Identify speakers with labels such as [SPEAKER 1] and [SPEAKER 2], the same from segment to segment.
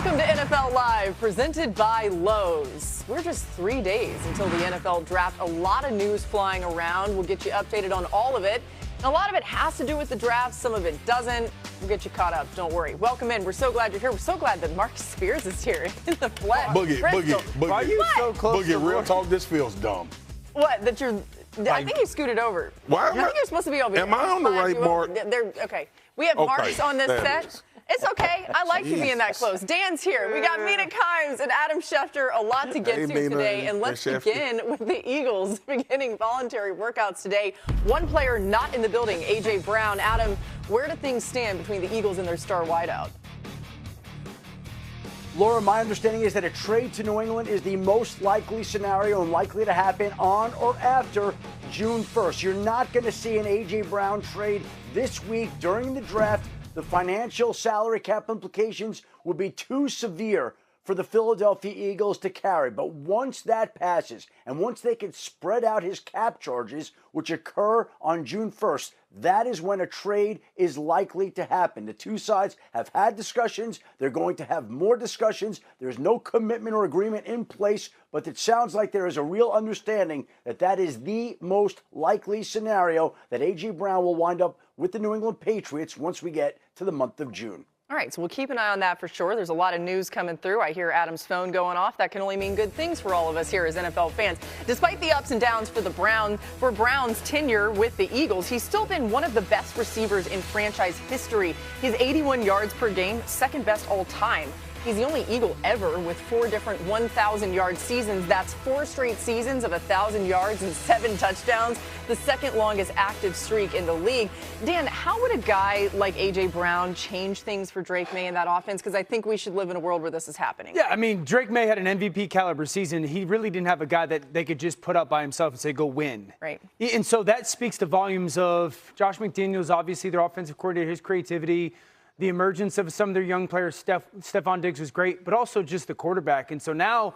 [SPEAKER 1] Welcome to NFL Live, presented by Lowe's. We're just 3 days until the NFL draft. A lot of news flying around. We'll get you updated on all of it. And a lot of it has to do with the draft. Some of it doesn't. We'll get you caught up. Don't worry. Welcome in. We're so glad you're here. We're so glad that Marcus Spears is here in the flesh.
[SPEAKER 2] Boogie.
[SPEAKER 1] Why
[SPEAKER 2] are you
[SPEAKER 1] so
[SPEAKER 2] close? Boogie, real talk, this feels dumb.
[SPEAKER 1] What? That you're... I think you scooted over.
[SPEAKER 2] Why?
[SPEAKER 1] I think you're supposed to be over here.
[SPEAKER 2] Am I on the right mark?
[SPEAKER 1] Okay. We have Marcus on this set. It's okay. I like you being that close. Dan's here. We got Mina Kimes and Adam Schefter. A lot to get to today. And let's begin with the Eagles beginning voluntary workouts today. One player not in the building, A.J. Brown. Adam, where do things stand between the Eagles and their star wideout?
[SPEAKER 3] Laura, my understanding is that a trade to New England is the most likely scenario and likely to happen on or after June 1st. You're not going to see an A.J. Brown trade this week during the draft. The financial salary cap implications would be too severe for the Philadelphia Eagles to carry. But once that passes, and once they can spread out his cap charges, which occur on June 1st, that is when a trade is likely to happen. The two sides have had discussions. They're going to have more discussions. There's no commitment or agreement in place, but it sounds like there is a real understanding that that is the most likely scenario, that A.J. Brown will wind up with the New England Patriots once we get to the month of June.
[SPEAKER 1] All right, so we'll keep an eye on that for sure. There's a lot of news coming through. I hear Adam's phone going off. That can only mean good things for all of us here as NFL fans. Despite the ups and downs for Brown's tenure with the Eagles, he's still been one of the best receivers in franchise history. He's 81 yards per game, second best all time. He's the only Eagle ever with 4 different 1,000-yard seasons. That's 4 straight seasons of 1,000 yards and 7 touchdowns, the second longest active streak in the league. Dan, how would a guy like A.J. Brown change things for Drake May in that offense? Because I think we should live in a world where this is happening.
[SPEAKER 4] Yeah, I mean, Drake May had an MVP caliber season. He really didn't have a guy that they could just put up by himself and say, go win.
[SPEAKER 1] Right.
[SPEAKER 4] And so that speaks to volumes of Josh McDaniels, obviously their offensive coordinator, his creativity, the emergence of some of their young players. Stephon Diggs was great, but also just the quarterback. And so now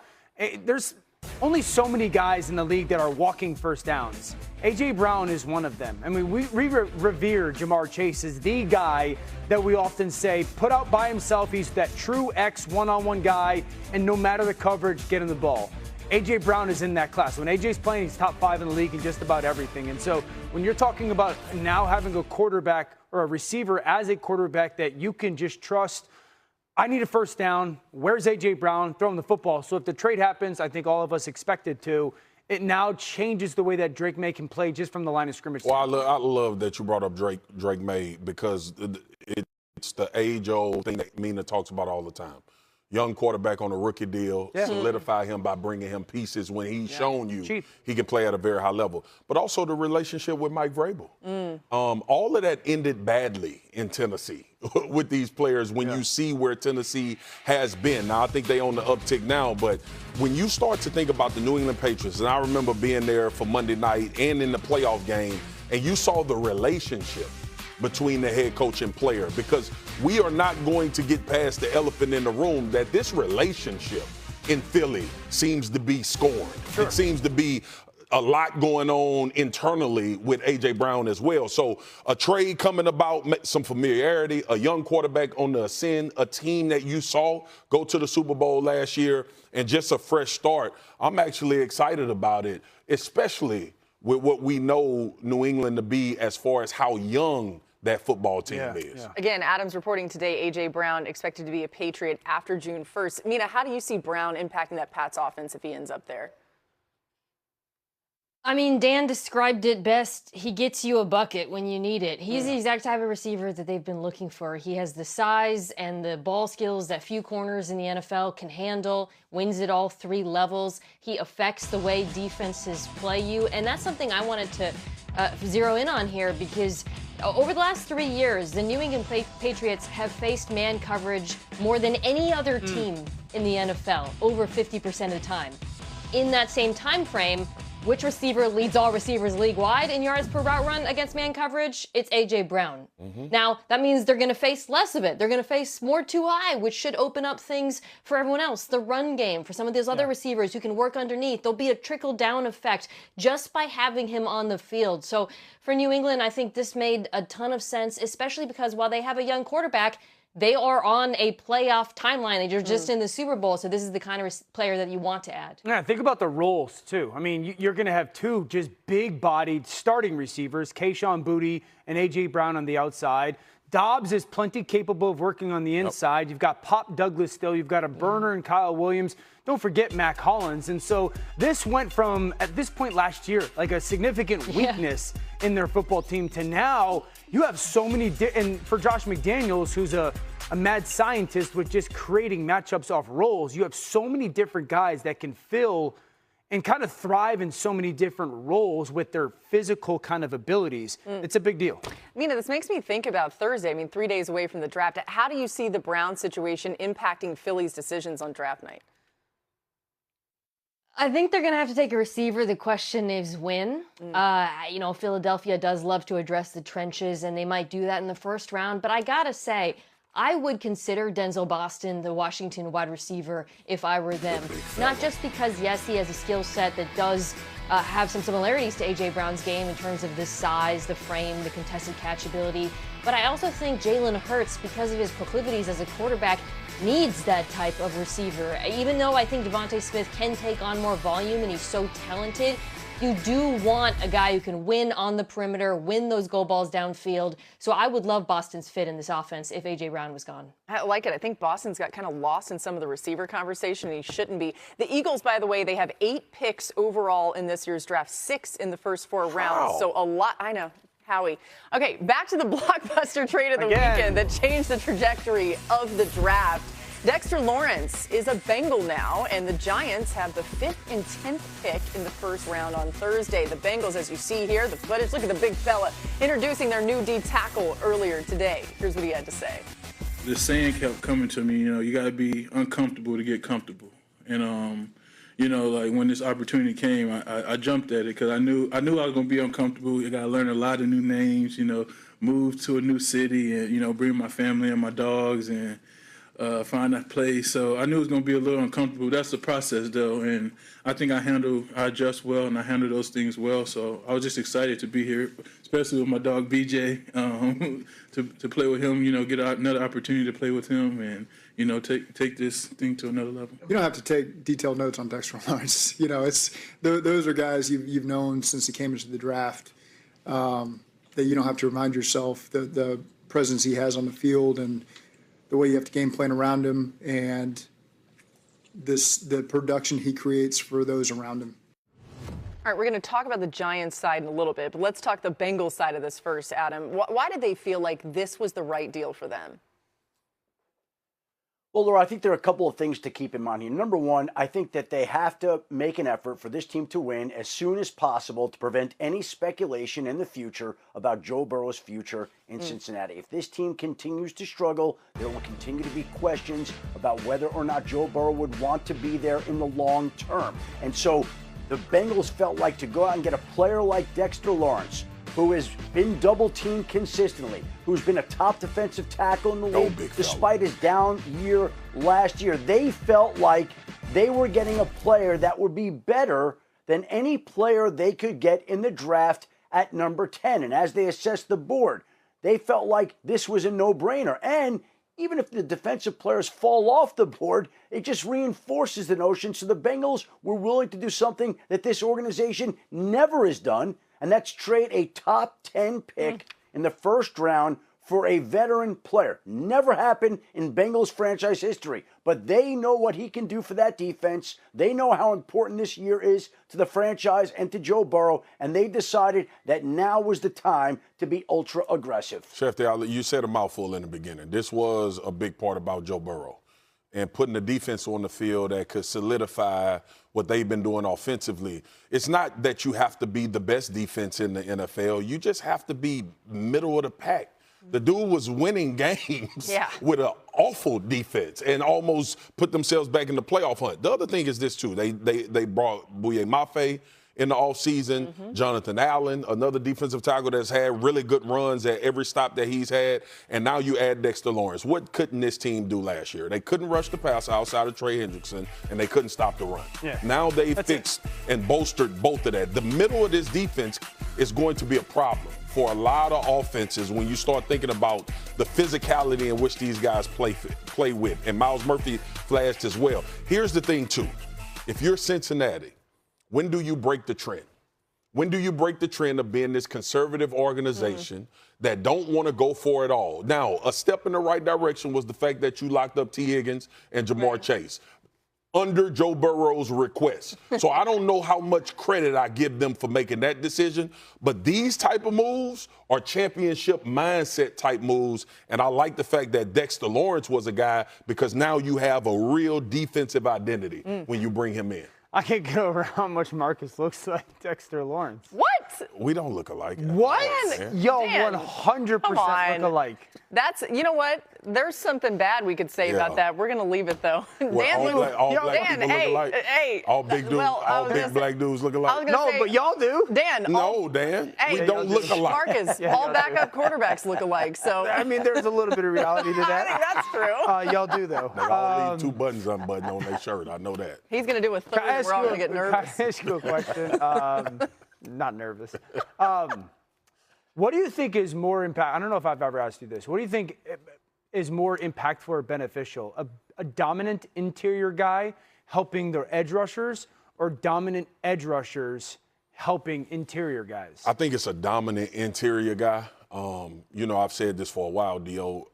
[SPEAKER 4] there's only so many guys in the league that are walking first downs. A.J. Brown is one of them. I mean, we revere Jamar Chase as the guy that we often say, put out by himself. He's that true X one-on-one guy, and no matter the coverage, get him the ball. A.J. Brown is in that class. When A.J.'s playing, he's top 5 in the league in just about everything. And so when you're talking about now having a quarterback or a receiver as a quarterback that you can just trust, I need a first down. Where's A.J. Brown? Throw him the football. So if the trade happens, I think all of us expect it to, it now changes the way that Drake May can play just from the line of scrimmage.
[SPEAKER 2] Well, I love that you brought up Drake May, because it's the age-old thing that Mina talks about all the time. Young quarterback on a rookie deal, solidify him by bringing him pieces when he's shown you he can play at a very high level. But also the relationship with Mike Vrabel. All of that ended badly in Tennessee with these players when you see where Tennessee has been. Now, I think they on the uptick now, but when you start to think about the New England Patriots, and I remember being there for Monday night and in the playoff game, and you saw the relationship between the head coach and player, because we are not going to get past the elephant in the room that this relationship in Philly seems to be scorned. It seems to be a lot going on internally with A.J. Brown as well. So a trade coming about, some familiarity, a young quarterback on the ascend, a team that you saw go to the Super Bowl last year, and just a fresh start. I'm actually excited about it, especially with what we know New England to be as far as how young that football team is.
[SPEAKER 1] Yeah. Again, Adam's reporting today, A.J. Brown expected to be a Patriot after June 1st. Mina, how do you see Brown impacting that Pats offense if he ends up there?
[SPEAKER 5] I mean, Dan described it best. He gets you a bucket when you need it. He's the exact type of receiver that they've been looking for. He has the size and the ball skills that few corners in the NFL can handle, wins at all 3 levels. He affects the way defenses play you, and that's something I wanted to zero in on here, because over the last 3 years, the New England Patriots have faced man coverage more than any other team in the NFL, over 50% of the time. In that same time frame, which receiver leads all receivers league-wide in yards per route run against man coverage? It's A.J. Brown. Now, that means they're going to face less of it. They're going to face more too high, which should open up things for everyone else. The run game for some of those other receivers who can work underneath. There'll be a trickle-down effect just by having him on the field. So for New England, I think this made a ton of sense, especially because while they have a young quarterback, they are on a playoff timeline. They're just in the Super Bowl, so this is the kind of player that you want to add.
[SPEAKER 4] Yeah, think about the roles, too. I mean, you're going to have two just big-bodied starting receivers, Kayshon Boutte and A.J. Brown on the outside. Dobbs is plenty capable of working on the inside. You've got Pop Douglas still. You've got a burner and Kyle Williams. Don't forget Mac Hollins. And so this went from, at this point last year, like a significant weakness in their football team to now you have so many, and for Josh McDaniels, who's a mad scientist with just creating matchups off roles, you have so many different guys that can fill and kind of thrive in so many different roles with their physical kind of abilities. It's a big deal.
[SPEAKER 1] Mina, this makes me think about Thursday. I mean, 3 days away from the draft. How do you see the Browns situation impacting Philly's decisions on draft night?
[SPEAKER 5] I think they're going to have to take a receiver. The question is when. You know, Philadelphia does love to address the trenches, and they might do that in the first round. But I got to say, I would consider Denzel Boston the Washington wide receiver if I were them. Not just because, yes, he has a skill set that does have some similarities to A.J. Brown's game in terms of the size, the frame, the contested catch ability, but I also think Jalen Hurts, because of his proclivities as a quarterback, needs that type of receiver. Even though I think Devontae Smith can take on more volume and he's so talented, you do want a guy who can win on the perimeter, win those goal balls downfield. So I would love Boston's fit in this offense if A.J. Brown was gone.
[SPEAKER 1] I like it. I think Boston's got kind of lost in some of the receiver conversation, and he shouldn't be. The Eagles, by the way, they have 8 picks overall in this year's draft, 6 in the first 4 rounds. So a lot. I know. Howie. Okay, back to the blockbuster trade of the weekend that changed the trajectory of the draft. Dexter Lawrence is a Bengal now, and the Giants have the 5th and 10th pick in the first round on Thursday. The Bengals, as you see here, the footage, look at the big fella introducing their new D tackle earlier today. Here's what he had to say.
[SPEAKER 6] The saying kept coming to me, you know, you got to be uncomfortable to get comfortable. And, you know, like when this opportunity came, I jumped at it because I knew I was going to be uncomfortable. I got to learn a lot of new names, you know, move to a new city and, you know, bring my family and my dogs and find that place. So I knew it was going to be a little uncomfortable. That's the process, though. And I think I adjust well and I handle those things well. So I was just excited to be here, especially with my dog BJ, to play with him, you know, get another opportunity to play with him and, you know, take this thing to another level.
[SPEAKER 7] You don't have to take detailed notes on Dexter Lawrence. You know, those are guys you've known since he came into the draft, that you don't have to remind yourself the presence he has on the field and the way you have to game plan around him and the production he creates for those around him.
[SPEAKER 1] All right, we're going to talk about the Giants side in a little bit, but let's talk the Bengals side of this first, Adam. Why did they feel like this was the right deal for them?
[SPEAKER 3] Well, Laura, I think there are a couple of things to keep in mind here. Number one, I think that they have to make an effort for this team to win as soon as possible to prevent any speculation in the future about Joe Burrow's future in Cincinnati. If this team continues to struggle, there will continue to be questions about whether or not Joe Burrow would want to be there in the long term. And so the Bengals felt like to go out and get a player like Dexter Lawrence, who has been double-teamed consistently, who's been a top defensive tackle in the league despite his down year last year. They felt like they were getting a player that would be better than any player they could get in the draft at number 10. And as they assessed the board, they felt like this was a no-brainer. And even if the defensive players fall off the board, it just reinforces the notion. So the Bengals were willing to do something that this organization never has done, and that's trade a top 10 pick in the first round for a veteran player. Never happened in Bengals franchise history, but they know what he can do for that defense. They know how important this year is to the franchise and to Joe Burrow, and they decided that now was the time to be ultra aggressive.
[SPEAKER 2] Schefter, you said a mouthful in the beginning. This was a big part about Joe Burrow and putting the defense on the field that could solidify what they've been doing offensively. It's not that you have to be the best defense in the NFL. You just have to be middle of the pack. The dude was winning games with an awful defense and almost put themselves back in the playoff hunt. The other thing is this, too. They brought Bouye Mafe in the offseason, Jonathan Allen, another defensive tackle that's had really good runs at every stop that he's had, and now you add Dexter Lawrence. What couldn't this team do last year? They couldn't rush the pass outside of Trey Hendrickson, and they couldn't stop the run. Now they fixed and bolstered both of that. The middle of this defense is going to be a problem for a lot of offenses when you start thinking about the physicality in which these guys play with. And Miles Murphy flashed as well. Here's the thing, too. If you're Cincinnati, when do you break the trend? When do you break the trend of being this conservative organization that don't want to go for it all? Now, a step in the right direction was the fact that you locked up T. Higgins and Jamar Chase under Joe Burrow's request. So I don't know how much credit I give them for making that decision, but these type of moves are championship mindset type moves, and I like the fact that Dexter Lawrence was a guy because now you have a real defensive identity when you bring him in.
[SPEAKER 4] I can't get over how much Marcus looks like Dexter Lawrence.
[SPEAKER 1] What?
[SPEAKER 2] We don't look alike.
[SPEAKER 4] What?
[SPEAKER 1] Dan,
[SPEAKER 4] Y'all
[SPEAKER 1] Dan,
[SPEAKER 4] 100%
[SPEAKER 1] come
[SPEAKER 4] look alike.
[SPEAKER 1] That's, you know what? There's something bad we could say about that. We're going to leave it, though.
[SPEAKER 2] Well, all black people look alike.
[SPEAKER 1] Hey,
[SPEAKER 2] all big dudes, all big black dudes look alike.
[SPEAKER 4] No, but y'all do.
[SPEAKER 1] Dan.
[SPEAKER 2] No, Dan.
[SPEAKER 1] Hey,
[SPEAKER 2] we don't look alike.
[SPEAKER 1] Marcus, all backup quarterbacks look alike. So
[SPEAKER 4] I mean, there's a little bit of reality to that.
[SPEAKER 1] I think that's true.
[SPEAKER 4] Y'all do, though.
[SPEAKER 2] They all leave 2 buttons unbuttoned on their shirt. I know that.
[SPEAKER 1] He's going to do a third, and we're all going to get nervous.
[SPEAKER 4] Can I ask you a question? Not nervous. What do you think is more impact? I don't know if I've ever asked you this. What do you think is more impactful or beneficial? A dominant interior guy helping their edge rushers, or dominant edge rushers helping interior guys?
[SPEAKER 2] I think it's a dominant interior guy. You know, I've said this for a while, Dio.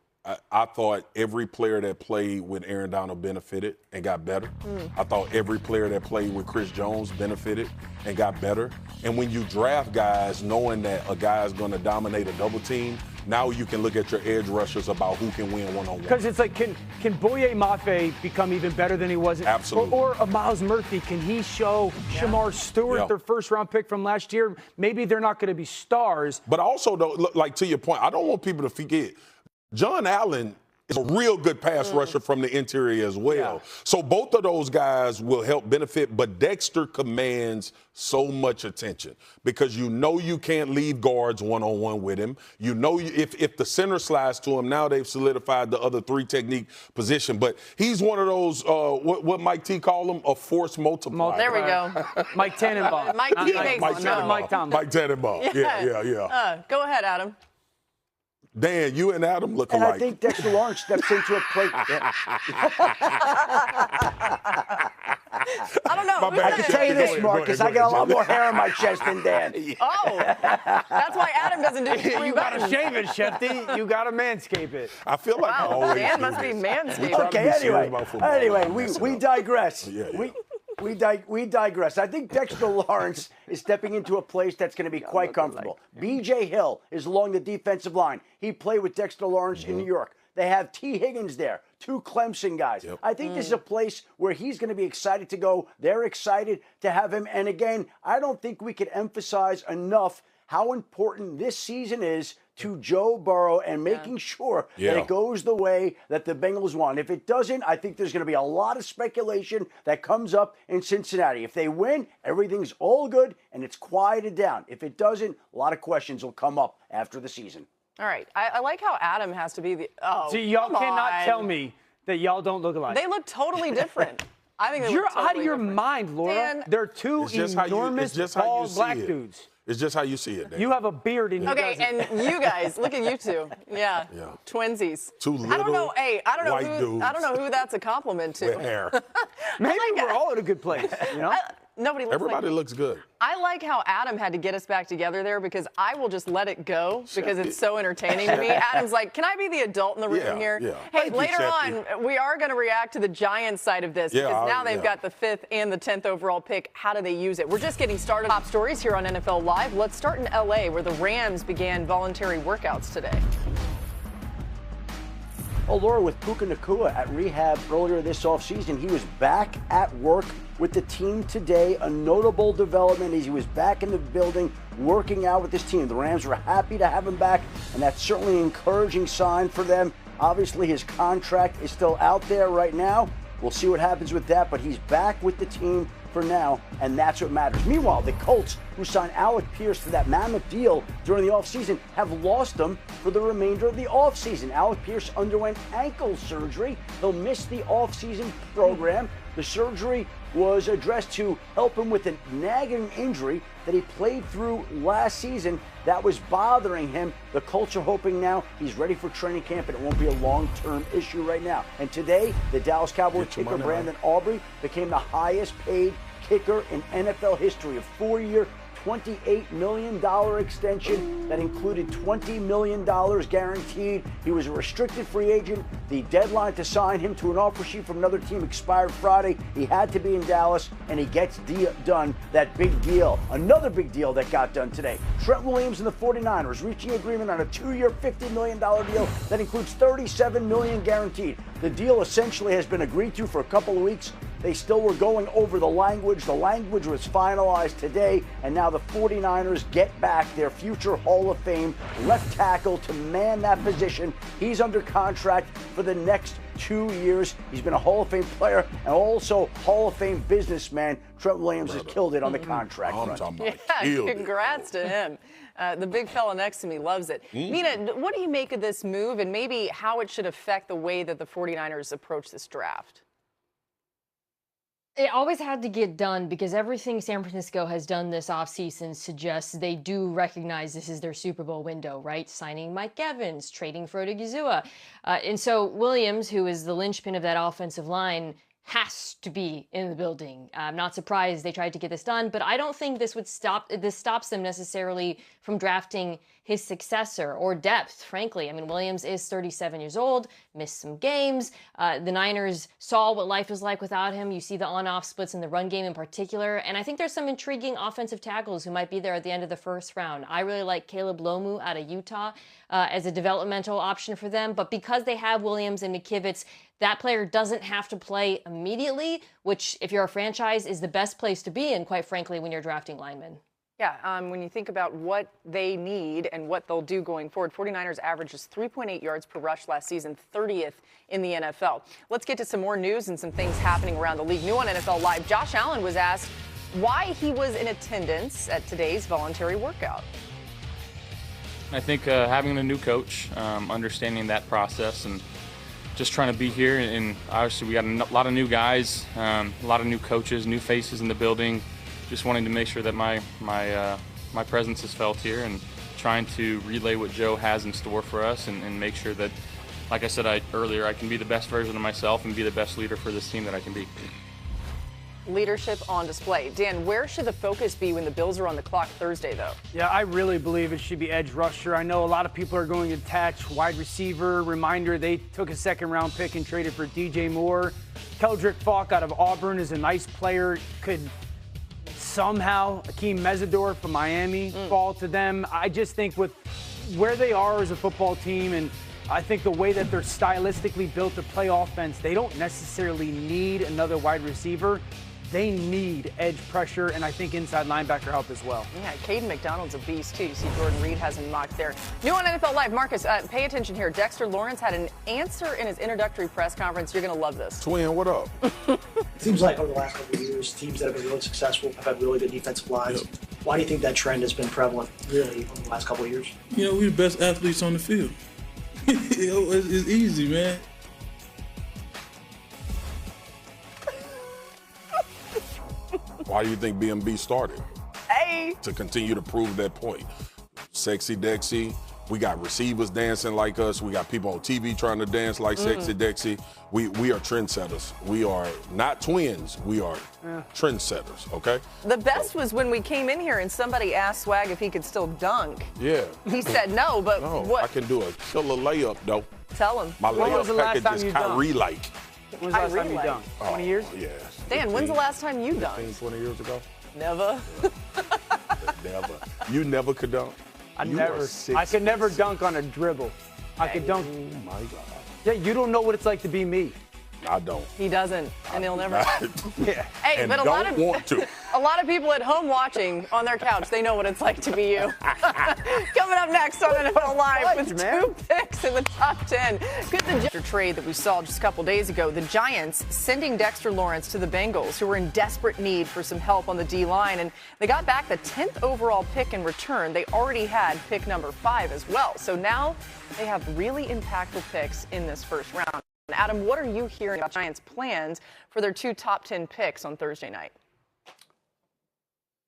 [SPEAKER 2] I thought every player that played with Aaron Donald benefited and got better. I thought every player that played with Chris Jones benefited and got better. And when you draft guys knowing that a guy is going to dominate a double team, now you can look at your edge rushers about who can win one-on-one.
[SPEAKER 4] Because it's like, can Boye Mafe become even better than he was?
[SPEAKER 2] Absolutely.
[SPEAKER 4] Or a Miles Murphy, can he show Shamar Stewart, their first-round pick from last year? Maybe they're not going to be stars.
[SPEAKER 2] But also, though, like to your point, I don't want people to forget, John Allen is a real good pass rusher from the interior as well. Yeah. So both of those guys will help benefit, but Dexter commands so much attention because you know you can't leave guards one-on-one with him. You know if the center slides to him, now they've solidified the other 3 technique position. But he's one of those, what Mike T call him, a force multiplier.
[SPEAKER 1] There we go.
[SPEAKER 4] Mike Tannenbaum.
[SPEAKER 1] Mike T makes
[SPEAKER 2] Mike
[SPEAKER 4] Tannenbaum.
[SPEAKER 2] Mike Tannenbaum. Yeah.
[SPEAKER 1] Go ahead, Adam.
[SPEAKER 2] Dan, you and Adam look
[SPEAKER 3] and
[SPEAKER 2] alike.
[SPEAKER 3] I think Dexter Lawrence steps into a plate.
[SPEAKER 1] I don't know.
[SPEAKER 3] I can tell you this, Marcus. I got a lot more hair on my chest than Dan.
[SPEAKER 1] Oh, that's why Adam doesn't do it.
[SPEAKER 4] You got to shave it, Schefter. You got to manscape it.
[SPEAKER 2] I feel like I always
[SPEAKER 1] Dan
[SPEAKER 2] do
[SPEAKER 1] must
[SPEAKER 2] this.
[SPEAKER 1] be manscaped.
[SPEAKER 3] Okay, anyway, we digress. We digress. I think Dexter Lawrence is stepping into a place that's going to be quite comfortable. B.J. Hill is along the defensive line. He played with Dexter Lawrence in New York. They have T. Higgins there, 2 Clemson guys. Yep. I think this is a place where he's going to be excited to go. They're excited to have him. And again, I don't think we could emphasize enough how important this season is to Joe Burrow and making sure that it goes the way that the Bengals want. If it doesn't, I think there's going to be a lot of speculation that comes up in Cincinnati. If they win, everything's all good and it's quieted down. If it doesn't, a lot of questions will come up after the season.
[SPEAKER 1] All right. I like how Adam has to be the. Oh,
[SPEAKER 4] see, y'all cannot tell me that y'all don't look alike.
[SPEAKER 1] They look totally different. I think
[SPEAKER 4] you're
[SPEAKER 1] look totally
[SPEAKER 4] out of your
[SPEAKER 1] different.
[SPEAKER 4] mind, Laura.
[SPEAKER 1] Dan,
[SPEAKER 4] They're 2 enormous, tall black dudes.
[SPEAKER 2] It's just how you see it, Dan.
[SPEAKER 4] You have a beard in your
[SPEAKER 1] Okay, and you guys, look at you 2. Yeah. Twinsies.
[SPEAKER 2] 2 little
[SPEAKER 1] I don't know. Hey, I don't know
[SPEAKER 2] white
[SPEAKER 1] who.
[SPEAKER 2] dudes
[SPEAKER 1] I don't know who that's a compliment to.
[SPEAKER 2] with hair.
[SPEAKER 4] Maybe we're all in a good place. You know.
[SPEAKER 2] Everybody looks good.
[SPEAKER 1] I like how Adam had to get us back together there because I will just let it go because it's so entertaining to me. Adam's like, can I be the adult in the room here?
[SPEAKER 2] Yeah.
[SPEAKER 1] Hey, later on, we are going to react to the Giants side of this because now they've got the 5th and the 10th overall pick. How do they use it? We're just getting started. Top stories here on NFL Live. Let's start in L.A. where the Rams began voluntary workouts today.
[SPEAKER 3] Oh, Laura, with Puka Nacua at rehab earlier this offseason, he was back at work with the team today. A notable development is he was back in the building working out with this team. The Rams were happy to have him back, and that's certainly an encouraging sign for them. Obviously, his contract is still out there right now. We'll see what happens with that, but he's back with the team for now, and that's what matters. Meanwhile, the Colts, who signed Alec Pierce to that mammoth deal during the offseason, have lost him for the remainder of the offseason. Alec Pierce underwent ankle surgery. He'll miss the offseason program. The surgery was addressed to help him with a nagging injury that he played through last season that was bothering him. The Colts are hoping now he's ready for training camp and it won't be a long-term issue right now. And today, the Dallas Cowboys kicker Brandon Aubrey became the highest paid kicker in NFL history, a 4-year, $28 million extension that included $20 million guaranteed. He was a restricted free agent. The deadline to sign him to an offer sheet from another team expired Friday. He had to be in Dallas, and he gets done that big deal. Another big deal that got done today. Trent Williams and the 49ers reaching agreement on a 2-year, $50 million deal that includes $37 million guaranteed. The deal essentially has been agreed to for a couple of weeks. They still were going over the language. The language was finalized today, and now the 49ers get back their future Hall of Fame left tackle to man that position. He's under contract for the next 2 years. He's been a Hall of Fame player and also Hall of Fame businessman. Trent Williams has killed it on the contract front.
[SPEAKER 1] Congrats to him. The big fella next to me loves it. Mina, what do you make of this move and maybe how it should affect the way that the 49ers approach this draft?
[SPEAKER 5] It always had to get done because everything San Francisco has done this offseason suggests they do recognize this is their Super Bowl window, right? Signing Mike Evans, trading for Odigizua. And so Williams, who is the linchpin of that offensive line, has to be in the building. I'm not surprised they tried to get this done, but I don't think this stops them necessarily from drafting his successor or depth, frankly. I mean, Williams is 37 years old, missed some games. The Niners saw what life is like without him. You see the on-off splits in the run game in particular, and I think there's some intriguing offensive tackles who might be there at the end of the first round. I really like Caleb Lomu out of Utah as a developmental option for them, but because they have Williams and McKivitz, that player doesn't have to play immediately, which, if you're a franchise, is the best place to be in, quite frankly, when you're drafting linemen.
[SPEAKER 1] Yeah, when you think about what they need and what they'll do going forward, 49ers averages 3.8 yards per rush last season, 30th in the NFL. Let's get to some more news and some things happening around the league. New on NFL Live, Josh Allen was asked why he was in attendance at today's voluntary workout.
[SPEAKER 8] I think having a new coach, understanding that process, and just trying to be here, and obviously we got a lot of new guys, a lot of new coaches, new faces in the building. Just wanting to make sure that my presence is felt here, and trying to relay what Joe has in store for us, and make sure that, like I said earlier, I can be the best version of myself and be the best leader for this team that I can be.
[SPEAKER 1] Leadership on display. Dan, where should the focus be when the Bills are on the clock Thursday, though?
[SPEAKER 4] Yeah, I really believe it should be edge rusher. I know a lot of people are going to attach wide receiver. Reminder, they took a second-round pick and traded for DJ Moore. Keldrick Falk out of Auburn is a nice player. Could somehow Akeem Mesidor from Miami fall to them. I just think with where they are as a football team, and I think the way that they're stylistically built to play offense, they don't necessarily need another wide receiver. They need edge pressure, and I think inside linebacker help as well.
[SPEAKER 1] Yeah, Caden McDonald's a beast, too. You see Jordan Reed has him mocked there. New on NFL Live, Marcus, pay attention here. Dexter Lawrence had an answer in his introductory press conference. You're going to love this.
[SPEAKER 2] Twin, what up?
[SPEAKER 9] It seems like over the last couple of years, teams that have been really successul have had really good defensive lines. Yep. Why do you think that trend has been prevalent, really, over the last couple of years?
[SPEAKER 6] You know, we're the best athletes on the field. It's easy, man.
[SPEAKER 2] Why do you think BMB started?
[SPEAKER 1] Hey!
[SPEAKER 2] To continue to prove that point. Sexy Dexy. We got receivers dancing like us. We got people on TV trying to dance like Sexy Dexy. We are trendsetters. We are not twins. We are trendsetters, okay?
[SPEAKER 1] The best was when we came in here and somebody asked Swag if he could still dunk.
[SPEAKER 2] Yeah.
[SPEAKER 1] He said no, but
[SPEAKER 2] No,
[SPEAKER 1] what?
[SPEAKER 2] I can do a killer layup, though.
[SPEAKER 1] Tell him.
[SPEAKER 2] My
[SPEAKER 4] When was the
[SPEAKER 2] layup
[SPEAKER 4] last
[SPEAKER 2] package
[SPEAKER 4] time
[SPEAKER 2] is
[SPEAKER 4] you dunked?
[SPEAKER 2] Kyrie-like.
[SPEAKER 4] When was the last time you
[SPEAKER 1] Kyrie
[SPEAKER 4] dunked? 20 years?
[SPEAKER 2] Yeah.
[SPEAKER 1] Dan, when's the last time you dunked?
[SPEAKER 2] 15, 20 years ago?
[SPEAKER 1] Never.
[SPEAKER 2] Never. You never could dunk?
[SPEAKER 4] I could never dunk on a dribble. I could dunk.
[SPEAKER 2] Oh, my God.
[SPEAKER 4] Yeah, you don't know what it's like to be me.
[SPEAKER 2] I don't.
[SPEAKER 1] He doesn't, and he'll never.
[SPEAKER 2] Yeah.
[SPEAKER 1] Hey,
[SPEAKER 2] and
[SPEAKER 1] but
[SPEAKER 2] don't want to.
[SPEAKER 1] a lot of people at home watching on their couch, they know what it's like to be you. Coming up next on NFL Live with 2 picks in the top 10. Good the trade that we saw just a couple days ago. The Giants sending Dexter Lawrence to the Bengals, who were in desperate need for some help on the D-line, and they got back the 10th overall pick in return. They already had pick number 5 as well. So now they have really impactful picks in this first round. Adam, what are you hearing about Giants' plans for their 2 top 10 picks on Thursday night?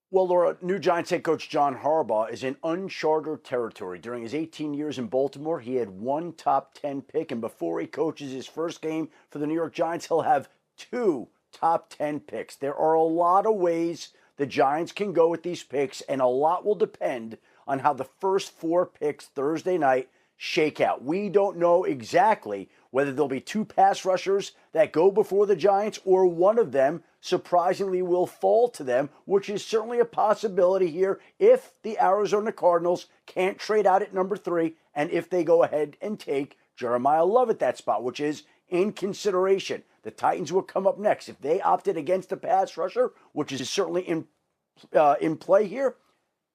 [SPEAKER 3] Well, Laura, new Giants head coach John Harbaugh is in uncharted territory. During his 18 years in Baltimore, he had 1 top 10 pick, and before he coaches his first game for the New York Giants, he'll have 2 top 10 picks. There are a lot of ways the Giants can go with these picks, and a lot will depend on how the first 4 picks Thursday night shake out. We don't know exactly whether there'll be 2 pass rushers that go before the Giants or one of them surprisingly will fall to them, which is certainly a possibility here if the Arizona Cardinals can't trade out at number 3 and if they go ahead and take Jeremiah Love at that spot, which is in consideration. The Titans will come up next. If they opted against a pass rusher, which is certainly in play here,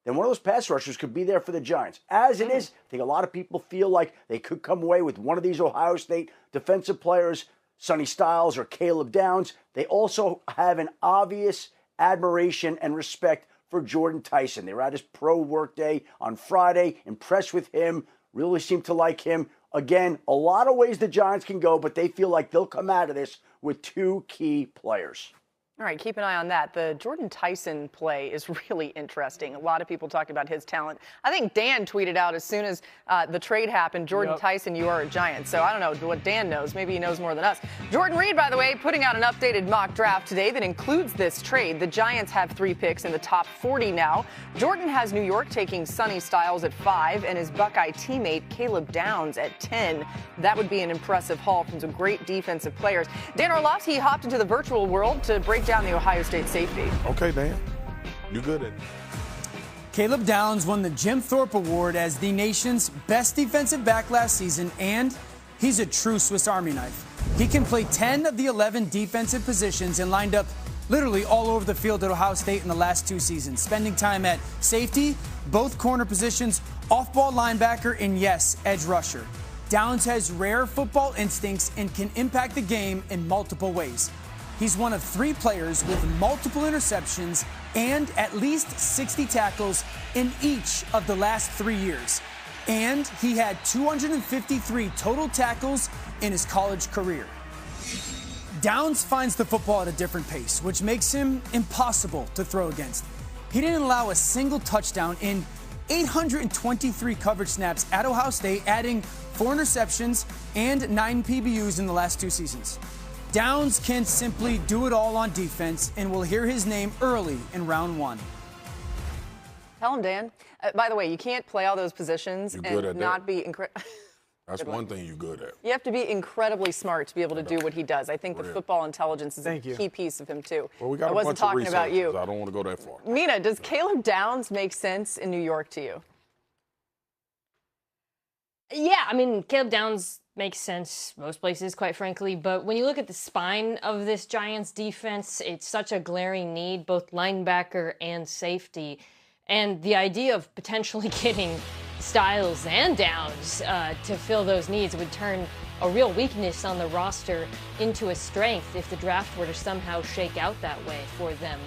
[SPEAKER 3] then one of those pass rushers could be there for the Giants. As it is, I think a lot of people feel like they could come away with one of these Ohio State defensive players, Sonny Styles or Caleb Downs. They also have an obvious admiration and respect for Jordan Tyson. They were at his pro workday on Friday, impressed with him, really seemed to like him. Again, a lot of ways the Giants can go, but they feel like they'll come out of this with 2 key players.
[SPEAKER 1] All right, keep an eye on that. The Jordan Tyson play is really interesting. A lot of people talked about his talent. I think Dan tweeted out as soon as the trade happened, Jordan Tyson, you are a Giant. So I don't know what Dan knows. Maybe he knows more than us. Jordan Reed, by the way, putting out an updated mock draft today that includes this trade. The Giants have 3 picks in the top 40 now. Jordan has New York taking Sonny Styles at 5 and his Buckeye teammate Caleb Downs at 10. That would be an impressive haul from some great defensive players. Dan Orlovsky hopped into the virtual world to break down the Ohio State safety.
[SPEAKER 2] Okay, Dan. You good at it.
[SPEAKER 4] Caleb Downs won the Jim Thorpe Award as the nation's best defensive back last season, and he's a true Swiss Army knife. He can play 10 of the 11 defensive positions and lined up literally all over the field at Ohio State in the last 2 seasons, spending time at safety, both corner positions, off-ball linebacker, and yes, edge rusher. Downs has rare football instincts and can impact the game in multiple ways. He's one of 3 players with multiple interceptions and at least 60 tackles in each of the last 3 years. And he had 253 total tackles in his college career. Downs finds the football at a different pace, which makes him impossible to throw against. He didn't allow a single touchdown in 823 coverage snaps at Ohio State, adding 4 interceptions and 9 PBUs in the last 2 seasons. Downs can simply do it all on defense, and we'll hear his name early in round 1.
[SPEAKER 1] Tell him, Dan. By the way, you can't play all those positions and not be incredible.
[SPEAKER 2] That's one thing you're good at.
[SPEAKER 1] You have to be incredibly smart to be able to do what he does. I think the football intelligence is a key piece of him, too.
[SPEAKER 2] Well, we got
[SPEAKER 1] I wasn't talking about you.
[SPEAKER 2] I don't want to go that far.
[SPEAKER 1] Mina, does Caleb Downs make sense in New York to you?
[SPEAKER 5] Yeah, I mean, Caleb Downs makes sense most places, quite frankly. But when you look at the spine of this Giants defense, it's such a glaring need, both linebacker and safety. And the idea of potentially getting Styles and Downs to fill those needs would turn a real weakness on the roster into a strength if the draft were to somehow shake out that way for them.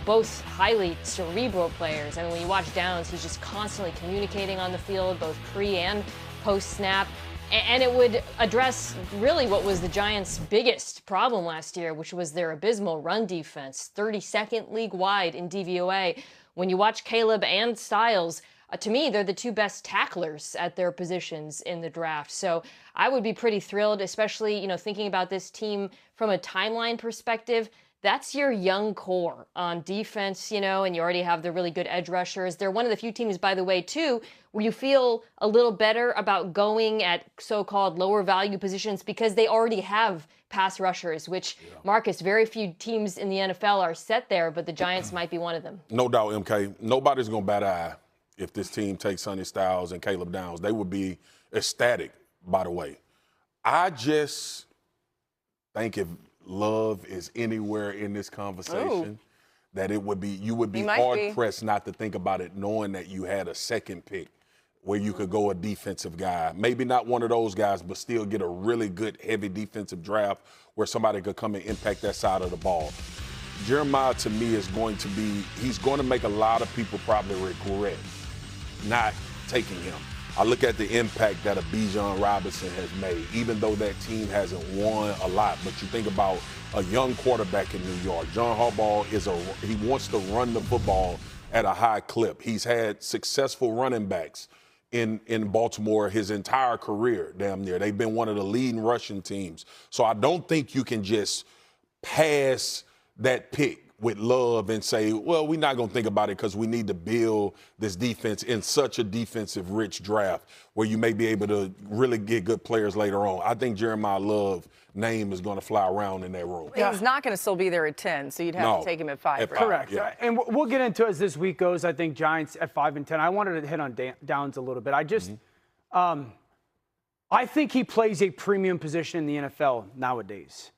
[SPEAKER 5] Both highly cerebral players. I mean, when you watch Downs, he's just constantly communicating on the field, both pre and post-snap. And it would address really what was the Giants' biggest problem last year, which was their abysmal run defense, 32nd league-wide in DVOA. When you watch Caleb and Styles, to me, they're the 2 best tacklers at their positions in the draft. So I would be pretty thrilled, especially, thinking about this team from a timeline perspective. That's your young core on defense, and you already have the really good edge rushers. They're one of the few teams, by the way, too, where you feel a little better about going at so-called lower value positions because they already have pass rushers, which, Marcus, very few teams in the NFL are set there, but the Giants might be one of them.
[SPEAKER 2] No doubt, MK. Nobody's going to bat an eye if this team takes Sonny Styles and Caleb Downs. They would be ecstatic, by the way. I just think if Love is anywhere in this conversation, that you would be hard-pressed not to think about it, knowing that you had a second pick where you could go a defensive guy. Maybe not one of those guys, but still get a really good, heavy defensive draft where somebody could come and impact that side of the ball. Jeremiah, to me, he's going to make a lot of people probably regret not taking him. I look at the impact that a Bijan Robinson has made, even though that team hasn't won a lot. But you think about a young quarterback in New York. John Harbaugh he wants to run the football at a high clip. He's had successful running backs in Baltimore his entire career, damn near. They've been one of the leading rushing teams. So I don't think you can just pass that pick with Love and say, well, we're not going to think about it because we need to build this defense in such a defensive-rich draft where you may be able to really get good players later on. I think Jeremiah Love's name is going to fly around in that room.
[SPEAKER 1] He's not going to still be there at 10, so you'd have to take him at 5. Right?
[SPEAKER 4] Correct.
[SPEAKER 2] Yeah.
[SPEAKER 4] And we'll get into it as this week goes. I think Giants at 5 and 10. I wanted to hit on Downs a little bit. I think he plays a premium position in the NFL nowadays.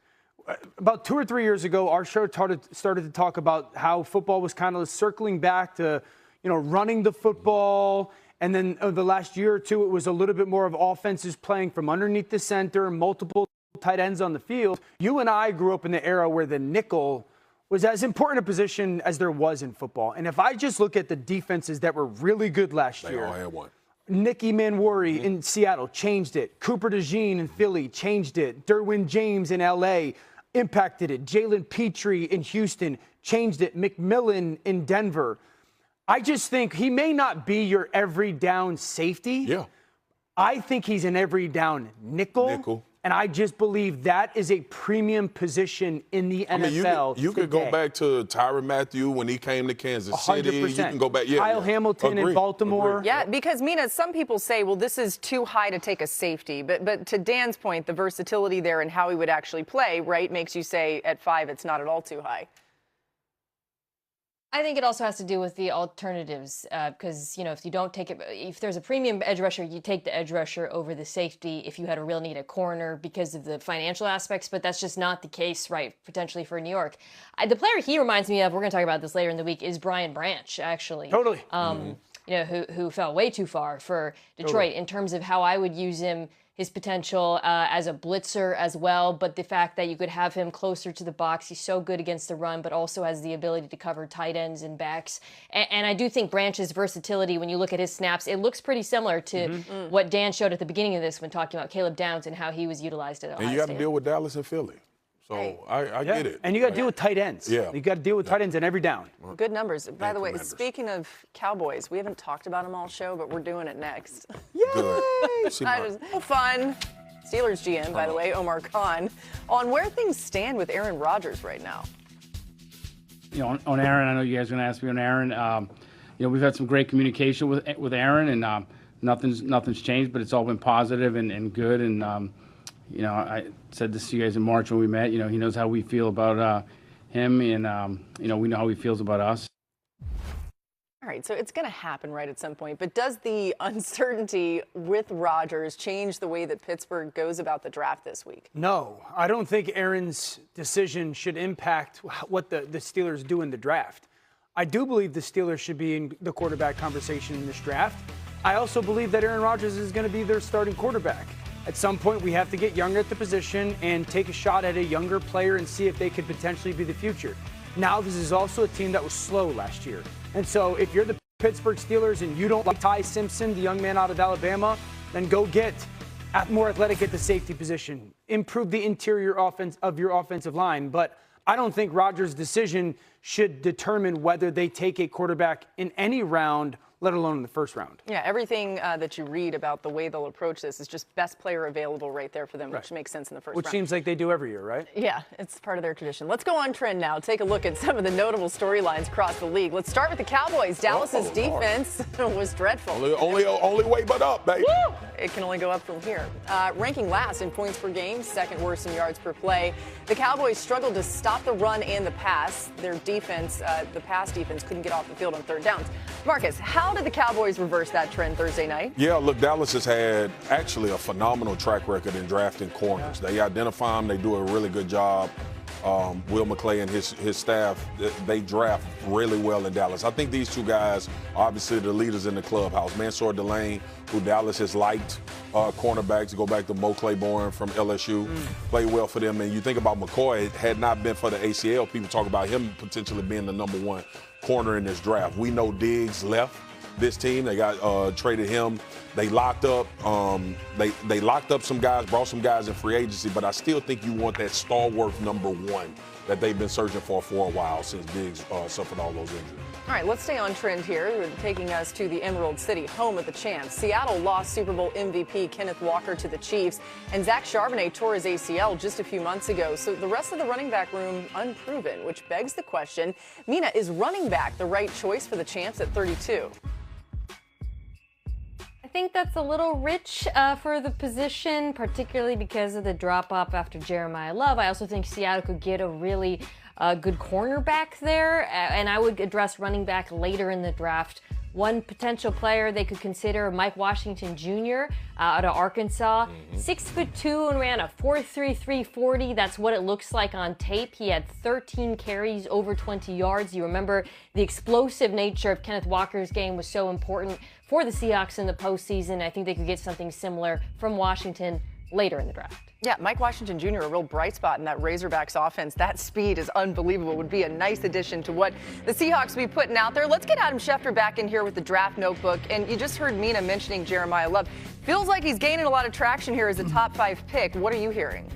[SPEAKER 4] About 2 or 3 years ago, our show started to talk about how football was kind of circling back to, running the football. And then the last year or two, it was a little bit more of offenses playing from underneath the center, multiple tight ends on the field. You and I grew up in the era where the nickel was as important a position as there was in football. And if I just look at the defenses that were really good last year.
[SPEAKER 2] They all had one.
[SPEAKER 4] Nicky Manwari in Seattle changed it. Cooper DeJean in Philly changed it. Derwin James in L.A. impacted it. Jalen Petrie in Houston changed it. McMillan in Denver. I just think he may not be your every down safety.
[SPEAKER 2] Yeah.
[SPEAKER 4] I think he's an every down nickel. And I just believe that is a premium position in the NFL.
[SPEAKER 2] You could go back to Tyrann Mathieu when he came to Kansas City.
[SPEAKER 4] 100%.
[SPEAKER 2] You can go back. Yeah,
[SPEAKER 4] Kyle Hamilton in Baltimore.
[SPEAKER 1] Yeah, because, Mina, some people say, well, this is too high to take a safety. But to Dan's point, the versatility there and how he would actually play, right, makes you say at 5 it's not at all too high.
[SPEAKER 5] I think it also has to do with the alternatives because, if you don't take it, if there's a premium edge rusher, you take the edge rusher over the safety if you had a real need at corner because of the financial aspects, but that's just not the case, right, potentially for New York. The player he reminds me of, we're going to talk about this later in the week, is Brian Branch, actually.
[SPEAKER 4] Totally.
[SPEAKER 5] Who fell way too far for Detroit in terms of how I would use him, his potential as a blitzer as well, but the fact that you could have him closer to the box. He's so good against the run, but also has the ability to cover tight ends and backs. And I do think Branch's versatility, when you look at his snaps, it looks pretty similar to what Dan showed at the beginning of this when talking about Caleb Downs and how he was utilized at Ohio State.
[SPEAKER 2] And you got to deal with Dallas and Philly. So I get it.
[SPEAKER 4] And you got to deal with tight ends.
[SPEAKER 2] Yeah.
[SPEAKER 4] You got to deal with tight ends in every down.
[SPEAKER 1] Good numbers. By the way, speaking of Cowboys, we haven't talked about them all show, but we're doing it next.
[SPEAKER 2] Yay!
[SPEAKER 1] Fun. Steelers GM, by the way, Omar Khan, on where things stand with Aaron Rodgers right now.
[SPEAKER 10] On Aaron, I know you guys are going to ask me on Aaron. We've had some great communication with Aaron, and nothing's changed, but it's all been positive and good. And I said this to you guys in March when we met. He knows how we feel about him, and we know how he feels about us.
[SPEAKER 1] All right, so it's going to happen right at some point, but does the uncertainty with Rodgers change the way that Pittsburgh goes about the draft this week?
[SPEAKER 4] No, I don't think Aaron's decision should impact what the Steelers do in the draft. I do believe the Steelers should be in the quarterback conversation in this draft. I also believe that Aaron Rodgers is going to be their starting quarterback. At some point, we have to get younger at the position and take a shot at a younger player and see if they could potentially be the future. Now, this is also a team that was slow last year. And so if you're the Pittsburgh Steelers and you don't like Ty Simpson, the young man out of Alabama, then go get more athletic at the safety position. Improve the interior offense of your offensive line. But I don't think Rodgers' decision should determine whether they take a quarterback in any round, let alone in the first round.
[SPEAKER 1] Yeah, everything that you read about the way they'll approach this is just best player available right there for them, which makes sense in the first round.
[SPEAKER 4] Which seems like they do every year, right?
[SPEAKER 1] Yeah, it's part of their tradition. Let's go on trend now. Take a look at some of the notable storylines across the league. Let's start with the Cowboys. Dallas's defense was dreadful.
[SPEAKER 2] Only way but up, baby.
[SPEAKER 1] Woo! It can only go up from here. Ranking last in points per game, second worst in yards per play. The Cowboys struggled to stop the run and the pass. Their defense, the pass defense, couldn't get off the field on third downs. Marcus, how did the Cowboys reverse that trend Thursday night?
[SPEAKER 2] Yeah, look, Dallas has had actually a phenomenal track record in drafting corners. They identify them. They do a really good job. Will McClay and his staff, they draft really well in Dallas. I think these two guys are obviously the leaders in the clubhouse. Mansoor Delane, who Dallas has liked, cornerbacks, to go back to Mo Claiborne from LSU, played well for them. And you think about McCoy, had not been for the ACL, people talk about him potentially being the #1 corner in this draft. We know Diggs left this team. They got traded him. They locked up. They locked up some guys, brought some guys in free agency. But I still think you want that stalwart #1 that they've been searching for a while since Diggs suffered all those injuries.
[SPEAKER 1] All right, let's stay on trend here, taking us to the Emerald City, home of the champs. Seattle lost Super Bowl MVP Kenneth Walker to the Chiefs, and Zach Charbonnet tore his ACL just a few months ago. So the rest of the running back room unproven, which begs the question, Mina, is running back the right choice for the champs at 32?
[SPEAKER 5] I think that's a little rich for the position, particularly because of the drop-off after Jeremiah Love. I also think Seattle could get a really good cornerback there, and I would address running back later in the draft. One potential player they could consider, Mike Washington Jr. Out of Arkansas. 6'2" and ran a 4.33 40. That's what it looks like on tape. He had 13 carries over 20 yards. You remember the explosive nature of Kenneth Walker's game was so important for the Seahawks in the postseason. I think they could get something similar from Washington later in the draft.
[SPEAKER 1] Yeah, Mike Washington Jr., a real bright spot in that Razorbacks offense. That speed is unbelievable. Would be a nice addition to what the Seahawks will be putting out there. Let's get Adam Schefter back in here with the draft notebook. And you just heard Mina mentioning Jeremiah Love. Feels like he's gaining a lot of traction here as a top 5 pick. What are you hearing?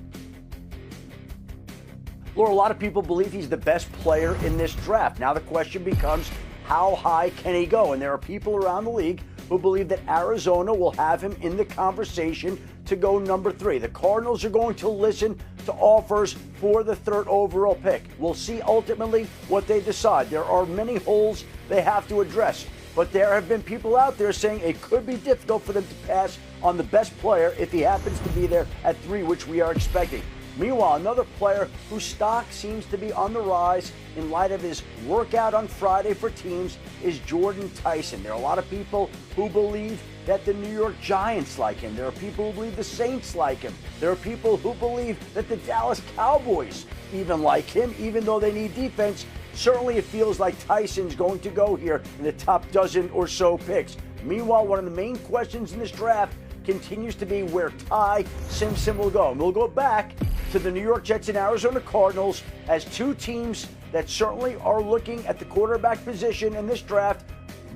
[SPEAKER 3] Laura, a lot of people believe he's the best player in this draft. Now the question becomes, how high can he go? And there are people around the league who believe that Arizona will have him in the conversation to go #3. The Cardinals are going to listen to offers for the 3rd overall pick. We'll see ultimately what they decide. There are many holes they have to address, but there have been people out there saying it could be difficult for them to pass on the best player if he happens to be there at 3, which we are expecting. Meanwhile, another player whose stock seems to be on the rise in light of his workout on Friday for teams is Jordan Tyson. There are a lot of people who believe that the New York Giants like him. There are people who believe the Saints like him. There are people who believe that the Dallas Cowboys even like him, even though they need defense. Certainly it feels like Tyson's going to go here in the top dozen or so picks. Meanwhile, one of the main questions in this draft continues to be where Ty Simpson will go. And we'll go back to the New York Jets and Arizona Cardinals as two teams that certainly are looking at the quarterback position in this draft.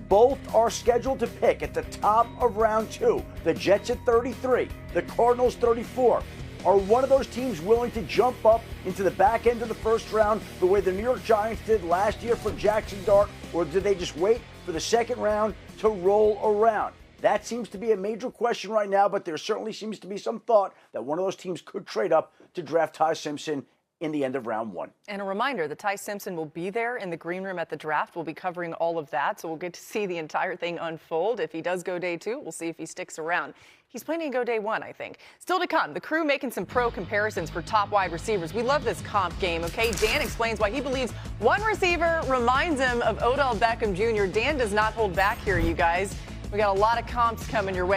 [SPEAKER 3] Both are scheduled to pick at the top of round 2. The Jets at 33, the Cardinals 34. Are one of those teams willing to jump up into the back end of the first round the way the New York Giants did last year for Jackson Dart, or do they just wait for the second round to roll around? That seems to be a major question right now, but there certainly seems to be some thought that one of those teams could trade up to draft Ty Simpson in the end of round 1.
[SPEAKER 1] And a reminder that Ty Simpson will be there in the green room at the draft. We'll be covering all of that, so we'll get to see the entire thing unfold. If he does go day 2, we'll see if he sticks around. He's planning to go day 1, I think. Still to come, the crew making some pro comparisons for top wide receivers. We love this comp game, okay? Dan explains why he believes one receiver reminds him of Odell Beckham Jr. Dan does not hold back here, you guys. We got a lot of comps coming your way.